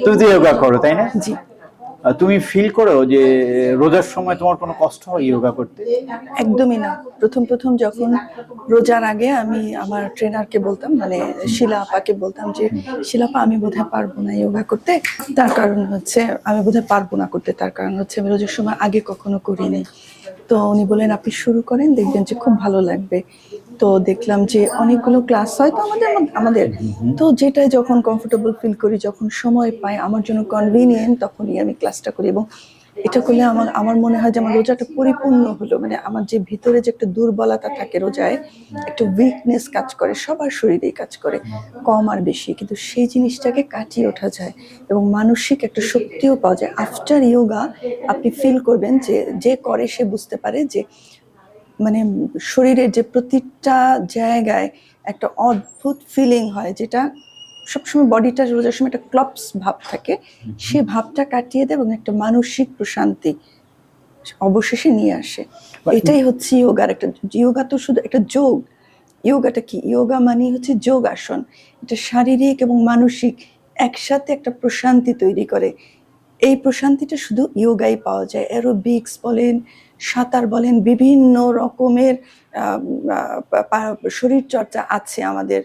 তুমি তো যোগা করো তাই না? জি, তুমি ফিল করো যে রোজার সময় তোমার কোনো কষ্ট হয় যোগা করতে? একদমই না। প্রথম প্রথম যখন রোজার আগে আমি আমার ট্রেনারকে বলতাম, মানে শিলা আপাকে বলতাম যে শিলা আপা, আমি বোধহয় পারবো না যোগা করতে। তার কারণ হচ্ছে আমি বোধহয় পারবো না করতে, তার কারণ হচ্ছে আমি রোজার সময় আগে কখনো করিনি। তো উনি বলেন আপনি শুরু করেন, দেখবেন যে খুব ভালো লাগবে। তো দেখলাম যে অনেকগুলো ক্লাস হয় তো আমাদের তো যেটা যখন কমফোর্টেবল ফিল করি, যখন সময় পাই, আমার জন্য কনভিনিয়েন্ট, তখনই আমি ক্লাসটা করি। এবং এটা করলে আমার আমার মনে হয় যে আমার রোজাটা পরিপূর্ণ হলো। মানে আমার যে ভিতরে যে একটা দুর্বলতা থাকে রোজায়, একটা উইকনেস কাজ করে, সবার শরীরেই কাজ করে, কম আর বেশি, কিন্তু সেই জিনিসটাকে কাটিয়ে ওঠা যায় এবং মানসিক একটা শক্তিও পাওয়া যায়। আফটার ইয়োগা আপনি ফিল করবেন যে যে করে সে বুঝতে পারে যে মানে শরীরের যে প্রতিটা জায়গায় একটা অদ্ভুত ফিলিং হয়, যেটা সবসময় বডিটা রোজার সময় একটা ক্লপস ভাব থাকে, সে ভাবটা কাটিয়ে দেয় এবং একটা মানসিক প্রশান্তি অবশেষে নিয়ে আসে। এটাই হচ্ছে ইয়োগার একটা। ইয়োগা তো শুধু একটা যোগ। ইয়োগাটা কি? ইয়োগা মানে হচ্ছে যোগ আসন। এটা শারীরিক এবং মানসিক একসাথে একটা প্রশান্তি তৈরি করে। এই প্রশান্তিটা শুধু ইয়োগাই পাওয়া যায়। অ্যারোবিক্স বলেন, সাঁতার বলেন, বিভিন্ন রকমের শরীর চর্চা আছে আমাদের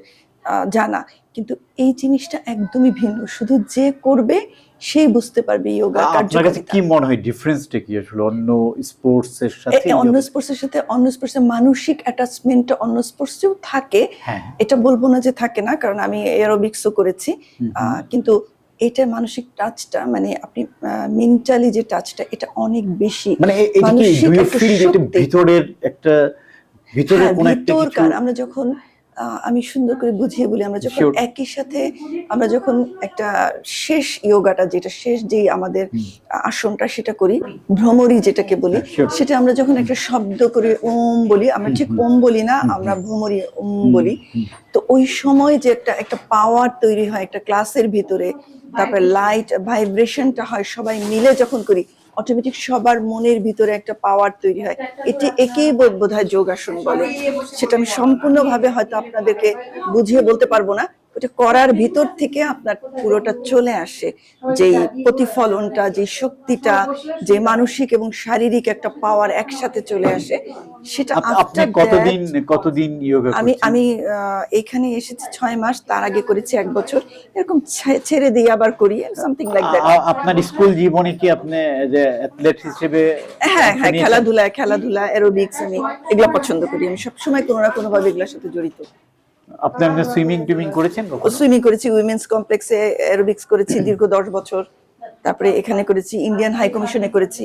জানা, কিন্তু এই জিনিসটা একদমই ভিন্ন। শুধু যে করবে সেই বুঝতে পারবে ইয়োগা আপনার কাছে কার্যকারিতা। কি মনে হয় ডিফারেন্সটা কি আসলে অন্য স্পোর্টস এর সাথে? অন্য স্পোর্টসের সাথে, অন্য স্পোর্টসের মানসিক অ্যাটাচমেন্টটা অন্য স্পোর্টসেও থাকে, হ্যাঁ, এটা বলবো না যে থাকে না, কারণ আমি এরোবিক্সও করেছি। কিন্তু এটা মানসিক টাচটা, মানে আপনি মেন্টালি যে টাচটা, এটা অনেক বেশি। মানে এটা কি মানসিক ডু ইউ একটা ফিল যে এটা শক্তি। ভিতরের একটা ভিতরের হ্যাঁ, কোন একটা কিছু? ভিতরকার আমরা যখন আমি সুন্দর করে বুঝিয়ে বলি, আমরা যখন Sure. একই সাথে আমরা যখন একটা শেষ ইয়োগাটা, যেটা শেষ যেই আমাদের আসনটা সেটা করি, ভ্রমরি যেটাকে বলি, Sure. সেটা আমরা যখন একটা শব্দ করে ওম বলি, আমরা ঠিক ওম বলি না, আমরা ভ্রমরি ওম বলি। তো ওই সময় যে একটা একটা পাওয়ার তৈরি হয় একটা ক্লাসের ভিতরে, তারপরে লাইট ভাইব্রেশনটা হয়, সবাই মিলে যখন করি, অটোমেটিক সবার মনের ভিতরে একটা পাওয়ার তৈরি হয়। একেই বোধহয় যোগাসন বলে। সেটা আমি সম্পূর্ণভাবে হয়তো আপনাদেরকে বুঝিয়ে বলতে পারবো না। ওটা করার ভিতর থেকে আপনার পুরোটা চলে আসে, যে প্রতিফলনটা, যে শক্তিটা, যে মানসিক এবং শারীরিক একটা পাওয়ার একসাথে চলে আসে, সেটা আপনি আফটার কতদিন যোগা আমি করছেন? আমি এখানে এসেছি 6 মাস, তার আগে করেছি 1 বছর। এরকম ছেড়ে দিয়ে আবার করি, সামথিং লাইক দ্যাট। আপনার স্কুল জীবনে কি আপনি যে অ্যাথলেট হিসেবে হ্যাঁ অংশ হ্যাঁ, নিয়েছেন? খেলাধুলা অ্যারোবিক্স, আমি এগুলা পছন্দ করি। আমি সবসময় কোনো না কোনো ভাবে এগুলোর সাথে জড়িত। আপনি এমনি সুইমিং টুইমিং করেছেন কখনো? সুইমিং করেছি, উইমেন্স কমপ্লেক্সে অ্যারোবিক্স করেছি দীর্ঘ 10 বছর। তারপরে এখানে করেছি, ইন্ডিয়ান হাই কমিশনে করেছি।